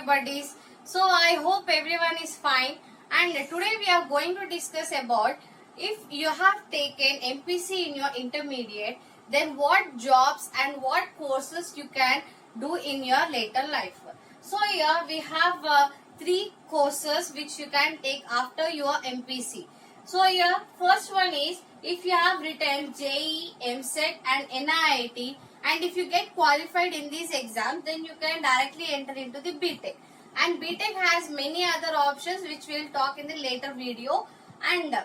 you buddies. So I hope everyone is fine, and today we are going to discuss about if you have taken MPC in your intermediate, then what jobs and what courses you can do in your later life. So here we have three courses which you can take after your MPC. So here first one is if you have written JEE, MSET and NIIT, and if you get qualified in these exams, then you can directly enter into the BTech. And BTech has many other options which we will talk in the later video. And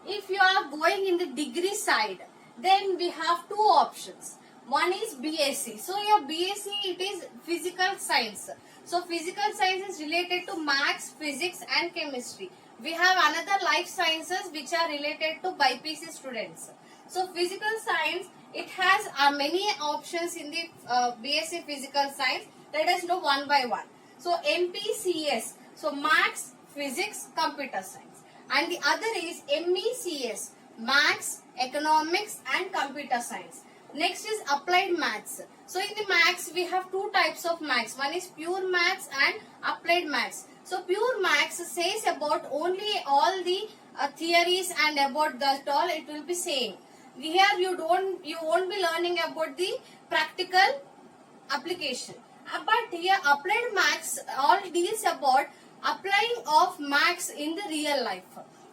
if you are going in the degree side, then we have two options. One is BSc. So your BSc, it is physical science. So physical science is related to maths, physics and chemistry. We have another life sciences which are related to BPC students. So physical science, it has many options in the BSc physical science. Let us know one by one. So MPCS, so maths, physics, computer science. And the other is MECS, maths, economics and computer science. Next is applied maths. So in the maths, we have two types of maths. One is pure maths and applied maths. So pure maths says about only all the theories and about that all it will be saying. Here you won't be learning about the practical application. But here applied maths all deals about applying of maths in the real life.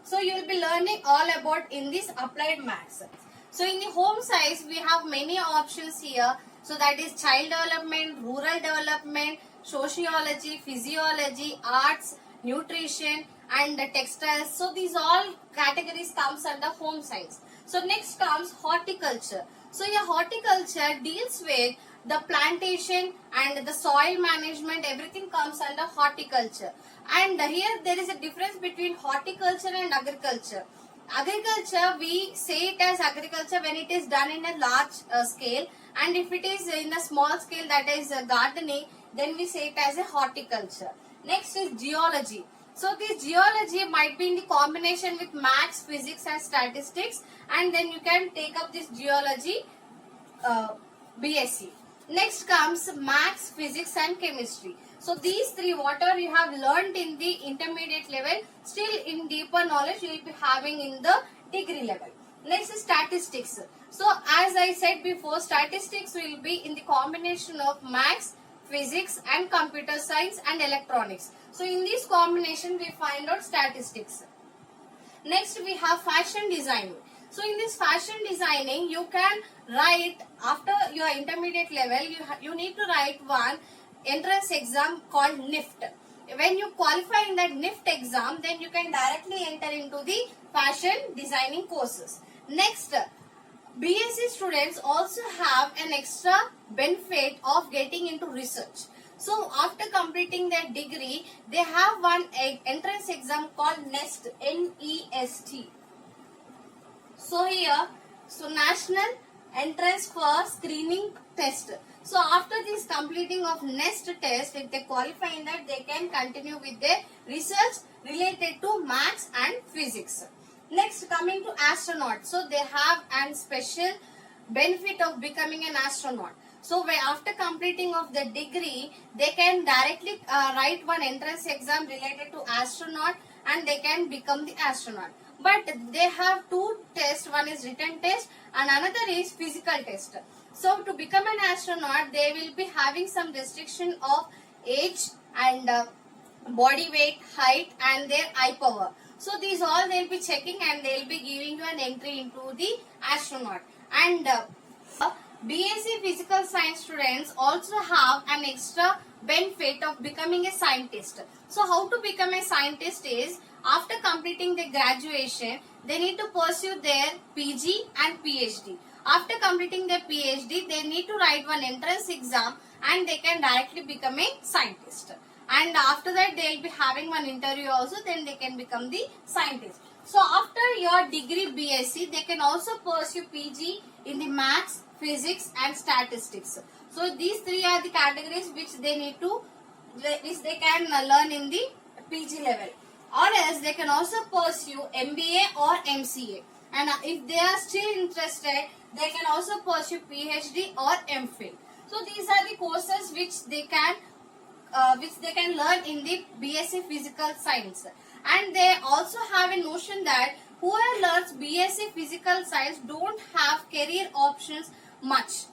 So you will be learning all about in this applied maths. So in the home science we have many options here. So that is child development, rural development, sociology, physiology, arts, nutrition and textiles. So these all categories comes under home science. So next comes horticulture. So your horticulture deals with the plantation and the soil management, everything comes under horticulture. And here there is a difference between horticulture and agriculture. Agriculture, we say it as agriculture when it is done in a large scale, and if it is in a small scale, that is gardening, then we say it as a horticulture. Next is geology. So this geology might be in the combination with maths, physics and statistics, and then you can take up this geology BSc. Next comes maths, physics and chemistry. So these three, whatever you have learned in the intermediate level, still in deeper knowledge you will be having in the degree level. Next is statistics. So as I said before, statistics will be in the combination of maths, physics and computer science and electronics. So in this combination we find out statistics. Next we have fashion designing. So in this fashion designing, you can write after your intermediate level, you need to write one entrance exam called NIFT. When you qualify in that NIFT exam, then you can directly enter into the fashion designing courses. Next, BSc students also have an extra benefit of getting into research. So after completing their degree, they have one entrance exam called NEST, N-E-S-T. So here, National Entrance for Screening Test. So after this completing of NEST test, if they qualify in that, they can continue with their research related to maths and physics. Next, coming to astronaut. So they have a special benefit of becoming an astronaut. So after completing of the degree, they can directly write one entrance exam related to astronaut and they can become the astronaut. But they have two tests, one is written test and another is physical test. So to become an astronaut, they will be having some restriction of age and body weight, height and their eye power. So these all they will be checking and they will be giving you an entry into the astronaut. And BSc physical science students also have an extra benefit of becoming a scientist. So how to become a scientist is, after completing their graduation, they need to pursue their PG and PhD. After completing their PhD, they need to write one entrance exam and they can directly become a scientist. And after that, they will be having one interview also, then they can become the scientist. So after your degree BSc, they can also pursue PG in the maths, physics and statistics. So these three are the categories which they can learn in the PG level. Or else they can also pursue MBA or MCA. And if they are still interested, they can also pursue PhD or MPhil. So these are the courses which they can which they can learn in the BSc Physical Science. And they also have a notion that whoever learns BSc Physical Science don't have career options much.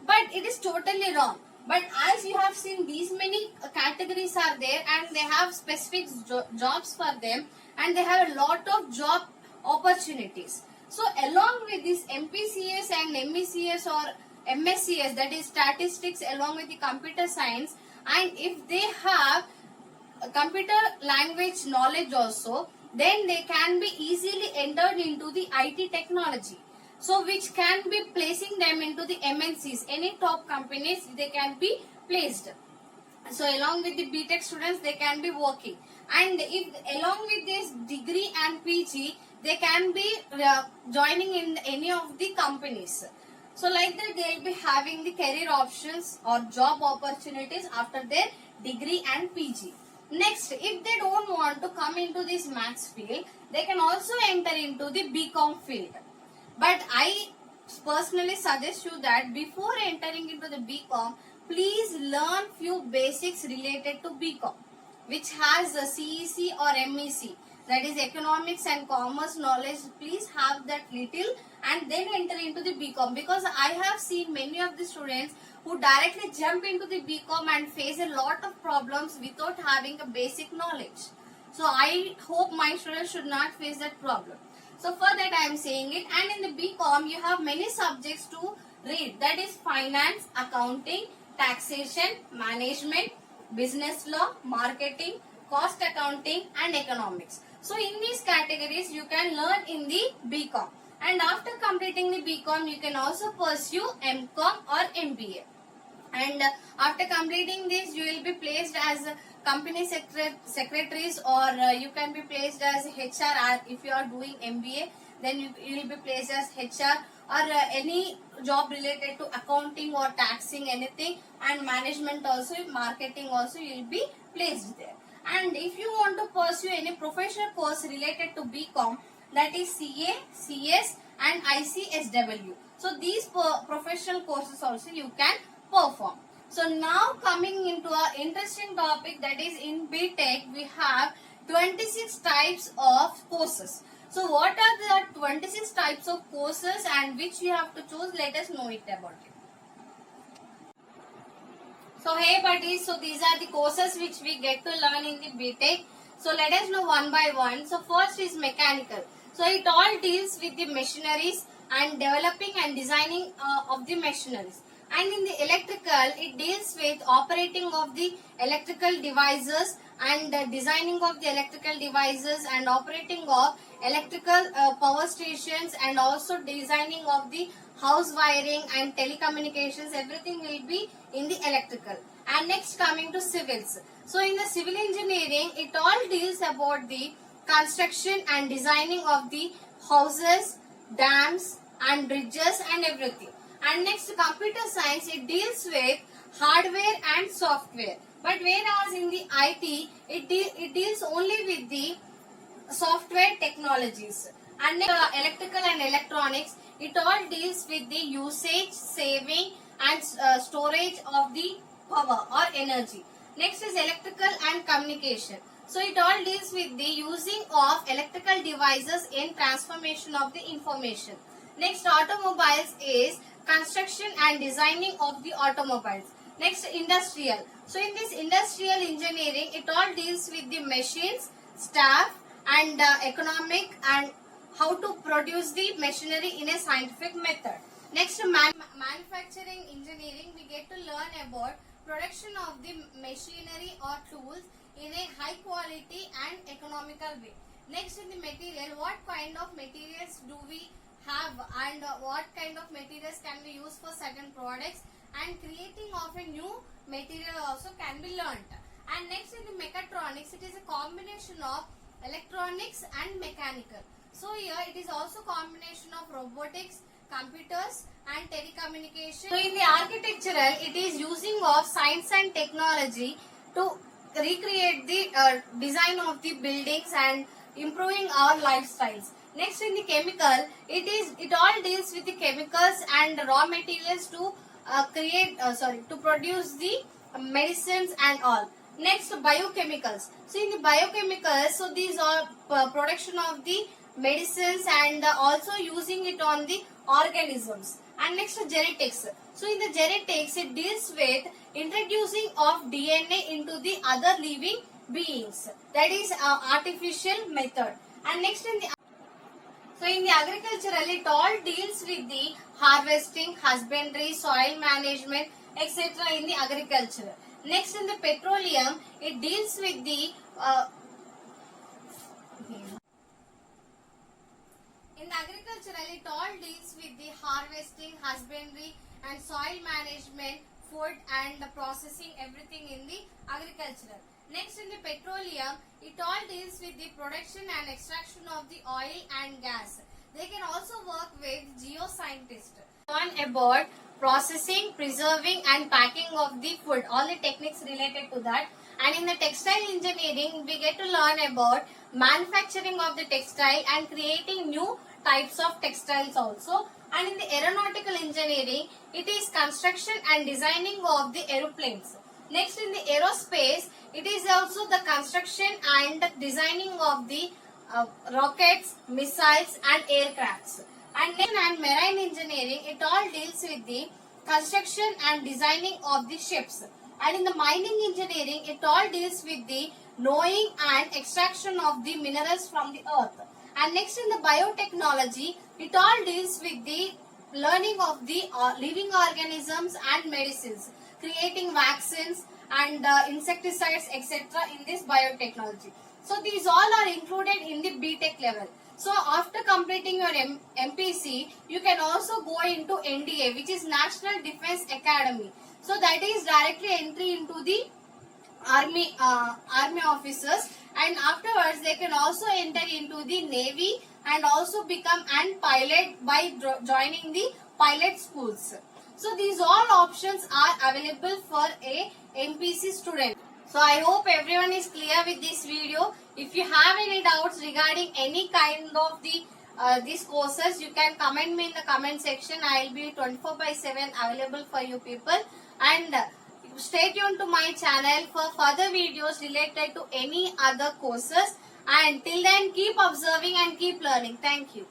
But it is totally wrong. But as you have seen, these many categories are there and they have specific jobs for them, and they have a lot of job opportunities. So along with this MPCS and MECS or MSCS, that is statistics along with the computer science, and if they have computer language knowledge also, then they can be easily entered into the IT technology. So which can be placing them into the MNCs, any top companies they can be placed. So along with the BTech students, they can be working. And if along with this degree and PG, they can be joining in any of the companies. So like that, they will be having the career options or job opportunities after their degree and PG. Next, if they don't want to come into this maths field, they can also enter into the BCom field. But I personally suggest you that before entering into the BCom, please learn few basics related to BCom, which has a CEC or MEC, that is economics and commerce knowledge. Please have that little and then enter into the BCom, because I have seen many of the students who directly jump into the BCom and face a lot of problems without having a basic knowledge. So I hope my students should not face that problem. So for that I am saying it. And in the BCom you have many subjects to read, that is finance, accounting, taxation, management, business law, marketing, cost accounting and economics. So in these categories you can learn in the BCom. And after completing the BCom you can also pursue MCom or MBA. And after completing this, you will be placed as company secretaries, or you can be placed as HR. If you are doing MBA, then you will be placed as HR, or any job related to accounting or taxing, anything, and management also, marketing also, you will be placed there. And if you want to pursue any professional course related to BCom, that is CA, CS and ICSW. So these professional courses also you can perform. So now coming into our interesting topic, that is in BTech we have 26 types of courses. So what are the 26 types of courses and which we have to choose? Let us know it about it. So hey buddies, so these are the courses which we get to learn in the BTech. So let us know one by one. So first is mechanical. So it all deals with the machineries and developing and designing of the machineries. And in the electrical, it deals with operating of the electrical devices and designing of the electrical devices and operating of electrical power stations, and also designing of the house wiring and telecommunications. Everything will be in the electrical. And next coming to civils. So in the civil engineering, it all deals about the construction and designing of the houses, dams and bridges and everything. And next computer science, it deals with hardware and software. But whereas in the IT, it deals only with the software technologies. And next, electrical and electronics, it all deals with the usage, saving and storage of the power or energy. Next is electrical and communication. So it all deals with the using of electrical devices in transformation of the information. Next, automobiles is construction and designing of the automobiles. Next, industrial. So in this industrial engineering, it all deals with the machines, staff and economic and how to produce the machinery in a scientific method. Next, manufacturing engineering, we get to learn about production of the machinery or tools in a high quality and economical way. Next, in the material, what kind of materials do we have and what kind of materials can we use for certain products, and creating of a new material also can be learnt. And next, in the mechatronics, it is a combination of electronics and mechanical. So here it is also combination of robotics, computers and telecommunication. So in the architectural, it is using of science and technology to recreate the design of the buildings and improving our lifestyles. Next, in the chemical, it all deals with the chemicals and raw materials to to produce the medicines and all. Next, biochemicals. So in the biochemicals, so these are production of the medicines and also using it on the organisms. And next, genetics. So in the genetics, it deals with introducing of DNA into the other living beings. That is artificial method. And next in the agricultural, it all deals with the harvesting, husbandry, soil management, etc. in the agriculture. Next, in the petroleum, it deals with the in the agricultural, it all deals with the harvesting, husbandry, and soil management, food and the processing, everything in the agricultural. Next, in the petroleum, it all deals with the production and extraction of the oil and gas. They can also work with geoscientists. Learn about processing, preserving and packing of the food, all the techniques related to that. And in the textile engineering, we get to learn about manufacturing of the textile and creating new types of textiles also. And in the aeronautical engineering, it is construction and designing of the aeroplanes. Next, in the aerospace, it is also the construction and designing of the rockets, missiles and aircrafts. And marine engineering, it all deals with the construction and designing of the ships. And in the mining engineering, it all deals with the knowing and extraction of the minerals from the earth. And next, in the biotechnology, it all deals with the learning of the living organisms and medicines, creating vaccines and insecticides, etc. in this biotechnology. So these all are included in the BTech level. So after completing your MPC, you can also go into NDA, which is National Defence Academy. So that is directly entry into the army officers, and afterwards they can also enter into the Navy and also become an pilot by joining the pilot schools. So these all options are available for a MPC student. So I hope everyone is clear with this video. If you have any doubts regarding any kind of these courses, you can comment me in the comment section. I will be 24/7 available for you people. And stay tuned to my channel for further videos related to any other courses. And till then, keep observing and keep learning. Thank you.